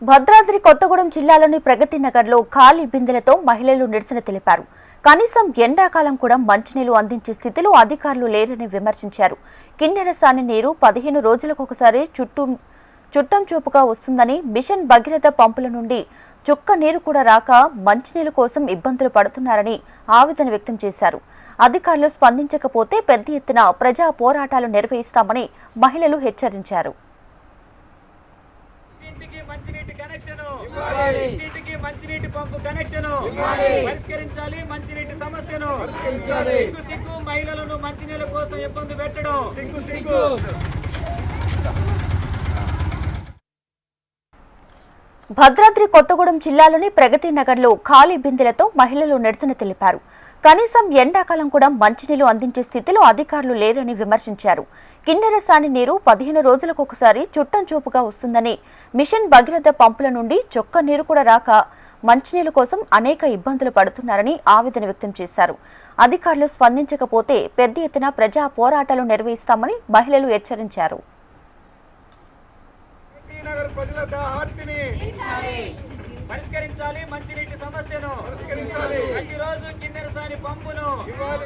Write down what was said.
భద్రాద్రి కొత్తగూడెం జిల్లాలోని ప్రగతి నగర్లో ఖాళీ బిందెలతో మహిళలు నిరసన తెలిపారు. కనీసం ఎండాకాలం కూడా మంచినీళ్లు అందించే స్థితిలో అధికారులు లేరని విమర్శించారు. కిన్నెరసాని నీరు 15 రోజులకొకసారి చుట్టం చూపుగా వస్తుందని, మిషన్ భగీరథ పంపుల నుండి చుక్క నీరు కూడా రాక మంచినీళ్ల కోసం ఇబ్బందులు పడుతున్నారని ఆవేదన వ్యక్తం చేశారు. అధికారులు స్పందించకపోతే పెద్ద ఎత్తున ప్రజా పోరాటాలు నిర్వహిస్తామని మహిళలు హెచ్చరించారు. ఇంటికి మంచినీటి పంపు కనెక్షన్ పరిష్కరించాలి. మంచినీటి సమస్యను సిగ్గు మహిళలను మంచినీళ్ళ కోసం ఇబ్బంది పెట్టడం సిగ్గు. భద్రాద్రి కొత్తగూడెం జిల్లాలోని ప్రగతి నగర్లో ఖాళీ బిందెలతో మహిళలు నిరసన తెలిపారు. కనీసం ఎండాకాలం కూడా మంచినీళ్లు అందించే స్థితిలో అధికారులు లేరని విమర్శించారు. కిన్నెరసాని నీరు 15 రోజులకొకసారి చుట్టం చూపుగా వస్తుందని, మిషన్ భగీరథ పంపుల నుండి చొక్క నీరు కూడా రాక మంచినీళ్ల కోసం అనేక ఇబ్బందులు పడుతున్నారని ఆవేదన వ్యక్తం చేశారు. అధికారులు స్పందించకపోతే పెద్ద ఎత్తున ప్రజా పోరాటాలు నిర్వహిస్తామని మహిళలు హెచ్చరించారు. పరిష్కరించాలి. మంచినీటి సమస్యను పరిష్కరించాలి. ప్రతిరోజు కిన్నెరసాని పంపును ఇవ్వాలి.